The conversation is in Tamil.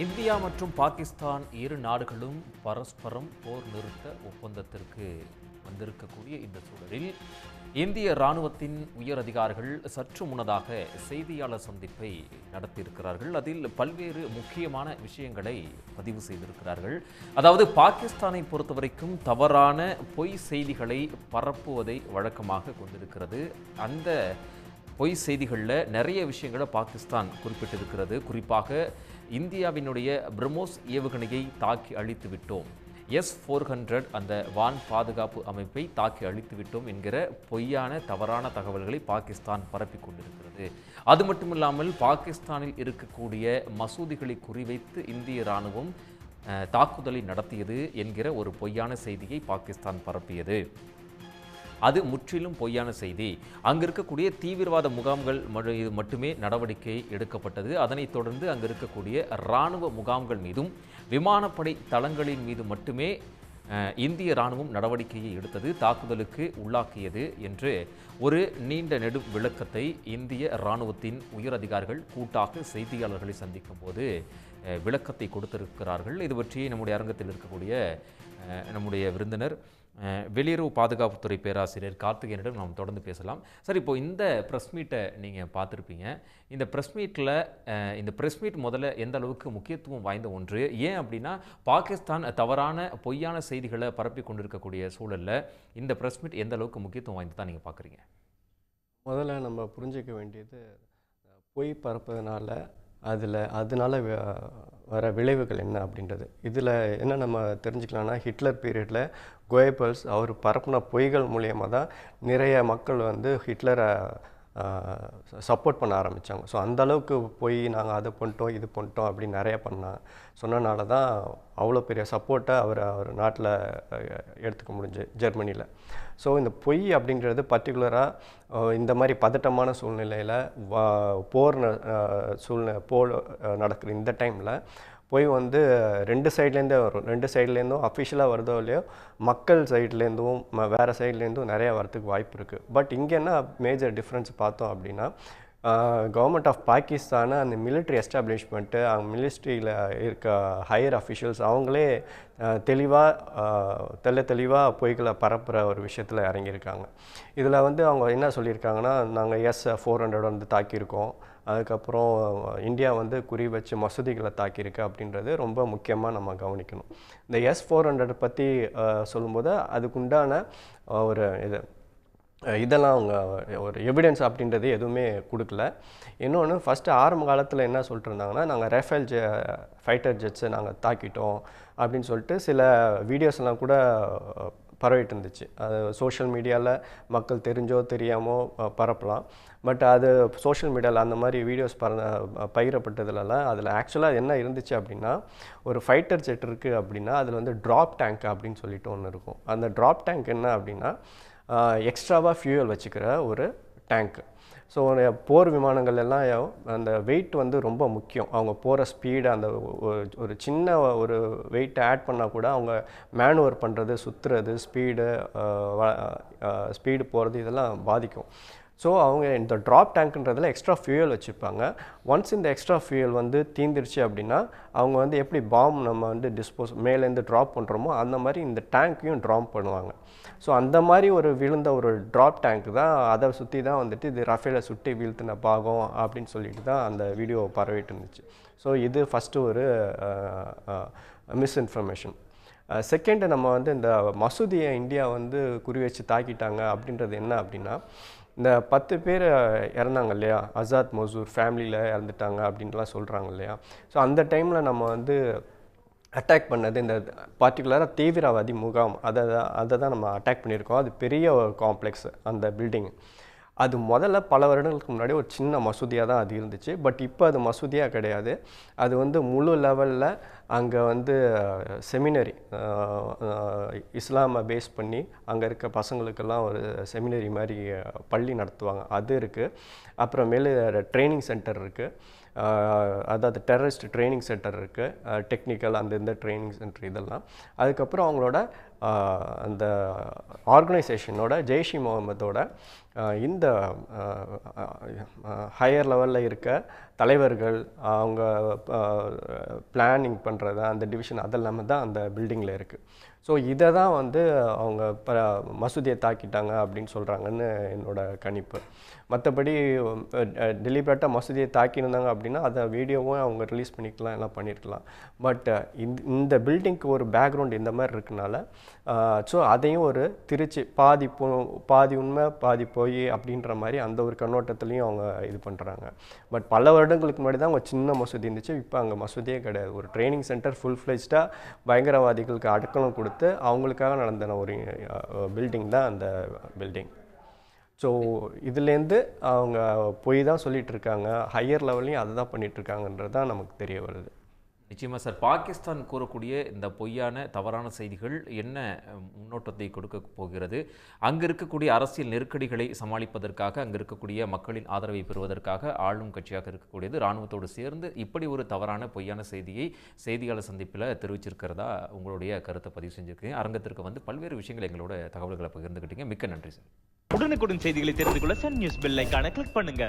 இந்தியா மற்றும் பாகிஸ்தான் இரு நாடுகளும் பரஸ்பரம் போர் நிறுத்த ஒப்பந்தத்திற்கு வந்திருக்கக்கூடிய இந்த சூழலில் இந்திய இராணுவத்தின் உயர் அதிகாரிகள் சற்று முன்னதாக செய்தியாளர் சந்திப்பை நடத்தியிருக்கிறார்கள். அதில் பல்வேறு முக்கியமான விஷயங்களை பதிவு செய்திருக்கிறார்கள். அதாவது பாகிஸ்தானை பொறுத்தவரைக்கும் தவறான பொய் செய்திகளை பரப்புவதை வழக்கமாக கொண்டிருக்கிறது. அந்த பொய் செய்திகளில் நிறைய விஷயங்களை பாகிஸ்தான் குறிப்பிட்டிருக்கிறது. குறிப்பாக இந்தியாவினுடைய பிரம்மோஸ் ஏவுகணையை தாக்கி அழித்து விட்டோம், S-400 அந்த வான் பாதுகாப்பு அமைப்பை தாக்கி அழித்து விட்டோம் என்கிற பொய்யான தவறான தகவல்களை பாகிஸ்தான் பரப்பி கொண்டிருக்கிறது. அது மட்டுமில்லாமல் பாகிஸ்தானில் இருக்கக்கூடிய மசூதிகளை குறிவைத்து இந்திய இராணுவம் தாக்குதலை நடத்தியது என்கிற ஒரு பொய்யான செய்தியை பாகிஸ்தான் பரப்பியது. அது முற்றிலும் பொய்யான செய்தி. அங்கு இருக்கக்கூடிய தீவிரவாத முகாம்கள் மட்டுமே நடவடிக்கை எடுக்கப்பட்டது. அதனைத் தொடர்ந்து அங்கு இருக்கக்கூடிய இராணுவ முகாம்கள் மீதும் விமானப்படை தளங்களின் மீது மட்டுமே இந்திய இராணுவம் நடவடிக்கையை எடுத்தது, தாக்குதலுக்கு உள்ளாக்கியது என்று ஒரு நீண்ட நெடும் விளக்கத்தை இந்திய இராணுவத்தின் உயர் அதிகாரிகள் கூட்டாக செய்தியாளர்களை சந்திக்கும் போது விளக்கத்தை கொடுத்திருக்கிறார்கள். இது பற்றி நம்முடைய அரங்கத்தில் இருக்கக்கூடிய நம்முடைய விருந்தினர் வெளியுறவு பாதுகாப்புத்துறை பேராசிரியர் கார்த்திகேயனிடம் நாம் தொடர்ந்து பேசலாம். சார், இப்போ இந்த ப்ரெஸ் மீட்டை நீங்கள் பார்த்துருப்பீங்க. இந்த ப்ரெஸ் மீட் முதல்ல எந்த அளவுக்கு முக்கியத்துவம் வாய்ந்த ஒன்று? ஏன் அப்படின்னா பாகிஸ்தான் தவறான பொய்யான செய்திகளை பரப்பி கொண்டிருக்கக்கூடிய சூழலில் இந்த ப்ரெஸ் மீட் எந்த அளவுக்கு முக்கியத்துவம் வாய்ந்ததான் நீங்கள் பார்க்குறீங்க? முதல்ல நம்ம புரிஞ்சிக்க வேண்டியது, பொய் பரப்புறதுனால அதனால வர விளைவுகள் என்ன அப்படின்றது. இதில் என்ன நம்ம தெரிஞ்சுக்கலாம்னா, ஹிட்லர் பீரியடில் கோயபல்ஸ் அவர் பரப்புன பொய்கள் மூலியமாக தான் நிறைய மக்கள் வந்து ஹிட்லரை சப்போர்ட் பண்ண ஆரம்பித்தாங்க. ஸோ அந்தளவுக்கு போய் நாங்கள் அதை பண்ணிட்டோம் இது பண்ணிட்டோம் அப்படின்னு நிறைய சொன்னனால தான் அவ்வளோ பெரிய சப்போர்ட்டை அவர் நாட்டில் எடுத்துக்க முடிஞ்சு ஜெர்மனியில். ஸோ இந்த பொய் அப்படிங்கிறது பர்டிகுலராக இந்த மாதிரி பதட்டமான சூழ்நிலையில் போர் நடக்கிற இந்த டைமில் பொய் வந்து ரெண்டு சைட்லேருந்தே வரும். ரெண்டு சைட்லேருந்தும் அஃபிஷியலாக வருதோ இல்லையோ, மக்கள் சைட்லேருந்தும் வேறு சைட்லேருந்தும் நிறையா வரத்துக்கு வாய்ப்பு இருக்குது. பட் இங்கே என்ன மேஜர் டிஃப்ரென்ஸ் பார்த்தோம் அப்படின்னா, கவர்மெண்ட் ஆஃப் பாகிஸ்தானை அந்த மிலிட்ரி எஸ்டாப்ளிஷ்மெண்ட்டு, அவங்க மிலிட்ரியில் இருக்க ஹையர் அஃபிஷியல்ஸ் அவங்களே தெளிவாக பொய்களை பரப்புகிற ஒரு விஷயத்தில் இறங்கியிருக்காங்க. இதில் வந்து அவங்க என்ன சொல்லியிருக்காங்கன்னா, நாங்கள் S-400 வந்து தாக்கியிருக்கோம், அதுக்கப்புறம் இந்தியா வந்து குறி வச்சு மசூதிகளை தாக்கியிருக்கு அப்படின்றது ரொம்ப முக்கியமாக நம்ம கவனிக்கணும். இந்த S-400 பற்றி சொல்லும்போது அதுக்குண்டான ஒரு இதெல்லாம் அவங்க ஒரு எவிடன்ஸ் அப்படின்றது எதுவுமே கொடுக்கல. இன்னொன்று, ஃபஸ்ட்டு ஆரம்ப காலத்தில் என்ன சொல்லிட்டு இருந்தாங்கன்னா, நாங்கள் ரஃபேல் ஃபைட்டர் ஜெட்ஸை நாங்கள் தாக்கிட்டோம் அப்படின்னு சொல்லிட்டு சில வீடியோஸ்லாம் கூட பரவிட்டு இருந்துச்சு. அது சோஷியல் மீடியாவில் மக்கள் தெரிஞ்சோ தெரியாமோ பரப்பலாம். பட் அது சோஷியல் மீடியாவில் அந்த மாதிரி வீடியோஸ் பகிரப்பட்டதுலலாம் அதில் ஆக்சுவலாக என்ன இருந்துச்சு அப்படின்னா, ஒரு ஃபைட்டர் ஜெட் இருக்குது அப்படின்னா அதில் வந்து ட்ராப் டேங்க் அப்படின்னு சொல்லிட்டு ஒன்று இருக்கும். அந்த ட்ராப் டேங்க் என்ன அப்படின்னா, எக்ஸ்ட்ராவாக ஃபியூயல் வச்சுக்கிற ஒரு டேங்க்கு. ஸோ போர் விமானங்கள் எல்லாம் அந்த வெயிட் வந்து ரொம்ப முக்கியம். அவங்க போகிற ஸ்பீடு, அந்த ஒரு சின்ன ஒரு வெயிட்டை ஆட் பண்ணால் கூட அவங்க மேனுவர் பண்ணுறது, சுற்றுறது, ஸ்பீடு போகிறது இதெல்லாம் பாதிக்கும். ஸோ அவங்க இந்த ட்ராப் டேங்க்ன்றதில் எக்ஸ்ட்ரா ஃபியூயல் வச்சுருப்பாங்க. ஒன்ஸ் இந்த எக்ஸ்ட்ரா ஃபியூயல் வந்து தீந்துருச்சு அப்படின்னா, அவங்க வந்து எப்படி பாம் நம்ம வந்து மேலேருந்து ட்ராப் பண்ணுறோமோ அந்த மாதிரி இந்த டேங்க்கையும் ட்ராப் பண்ணுவாங்க. ஸோ அந்த மாதிரி ஒரு விழுந்த ஒரு ட்ராப் டேங்க் தான், அதை சுற்றி தான் வந்துட்டு இது ரஃபேலை சுட்டி வீழ்த்தின பாகம் அப்படின்னு சொல்லிட்டு தான் அந்த வீடியோ பரவிட்டு இருந்துச்சு. ஸோ இது ஃபஸ்ட்டு ஒரு மிஸ்இன்ஃபர்மேஷன். செகண்டு, நம்ம வந்து இந்த மசூதியை இந்தியா வந்து குறி வச்சு தாக்கிட்டாங்க அப்படின்றது என்ன அப்படின்னா, இந்த 10 பேர் இறந்தாங்க இல்லையா, ஆசாத் மசூர் ஃபேமிலியில் இறந்துட்டாங்க அப்படின்லாம் சொல்கிறாங்க இல்லையா. ஸோ அந்த டைமில் நம்ம வந்து அட்டாக் பண்ணது இந்த பர்டிகுலராக தீவிரவாதி முகாம், அதை தான் நம்ம அட்டாக் பண்ணியிருக்கோம். அது பெரிய ஒரு காம்ப்ளெக்ஸ் அந்த பில்டிங். அது முதல்ல பல வருடங்களுக்கு முன்னாடி ஒரு சின்ன மசூதியாக தான் அது இருந்துச்சு. பட் இப்போ அது மசூதியாக கிடையாது. அது வந்து முழு லெவலில் அங்கே வந்து செமினரி, இஸ்லாமை பேஸ் பண்ணி அங்கே இருக்க பசங்களுக்கெல்லாம் ஒரு செமினரி மாதிரி பள்ளி நடத்துவாங்க, அது இருக்குது. அப்புறமேலு ட்ரைனிங் சென்டர் இருக்குது, அதாவது டெரரிஸ்ட் ட்ரைனிங் சென்டர் இருக்குது, டெக்னிக்கல் அந்த இந்த ட்ரைனிங் சென்டர் இதெல்லாம். அதுக்கப்புறம் அவங்களோட அந்த ஆர்கனைசேஷனோட ஜெய்ஷ் இ முகமதோட இந்த ஹையர் லெவலில் இருக்க தலைவர்கள், அவங்க பிளானிங் பண்ணுறது அந்த டிவிஷன் அதெல்லாமே தான் அந்த பில்டிங்கில் இருக்குது. ஸோ இதை தான் வந்து அவங்க மசூதியை தாக்கிட்டாங்க அப்படின்னு சொல்கிறாங்கன்னு என்னோட கணிப்பு. மற்றபடி டெலிபரேட்டாக மசூதியை தாக்கியிருந்தாங்க அப்படின்னா அதை வீடியோவும் அவங்க ரிலீஸ் பண்ணிக்கலாம், எல்லாம் பண்ணியிருக்கலாம். பட் இந்த பில்டிங்க்கு ஒரு பேக்ரவுண்ட் இந்த மாதிரி இருக்கனால ஸோ அதையும் ஒரு திருச்சி பாதி உண்மை பாதி போய் அப்படின்ற மாதிரி அந்த ஒரு கண்ணோட்டத்துலேயும் அவங்க இது பண்ணுறாங்க. பட் பல வருடங்களுக்கு முன்னாடி தான் அவங்க சின்ன மசூதி இருந்துச்சு, இப்போ அங்கே மசூதியே கிடையாது. ஒரு ட்ரைனிங் சென்டர் ஃபுல் ஃப்ளெஜ்டாக பயங்கரவாதிகளுக்கு அடக்கலம் கொடுத்து அவங்களுக்காக நடந்த ஒரு பில்டிங் தான் அந்த பில்டிங். ஸோ இதுலேருந்து அவங்க போய் தான் சொல்லிகிட்டு இருக்காங்க, ஹையர் லெவல்லையும் அதை தான் பண்ணிகிட்ருக்காங்கன்றது தான் நமக்கு தெரிய வருது. நிச்சயமாக சார், பாகிஸ்தான் கூறக்கூடிய இந்த பொய்யான தவறான செய்திகள் என்ன முன்னோட்டத்தை கொடுக்க போகிறது? அங்கே இருக்கக்கூடிய அரசியல் நெருக்கடிகளை சமாளிப்பதற்காக, அங்கே இருக்கக்கூடிய மக்களின் ஆதரவை பெறுவதற்காக ஆளும் கட்சியாக இருக்கக்கூடியது இராணுவத்தோடு சேர்ந்து இப்படி ஒரு தவறான பொய்யான செய்தியை செய்தியாளர் சந்திப்பில் தெரிவிச்சிருக்கிறதா உங்களுடைய கருத்தை பதிவு செஞ்சுருக்கீங்க. அரங்கத்திற்கு வந்து பல்வேறு விஷயங்கள் எங்களோட தகவல்களை பகிர்ந்துக்கிட்டீங்க. மிக்க நன்றி சார். உடனுக்குடன் செய்திகளை தெரிந்து கொள்ள சன் நியூஸ் பெல் ஐகானை கிளிக் பண்ணுங்க.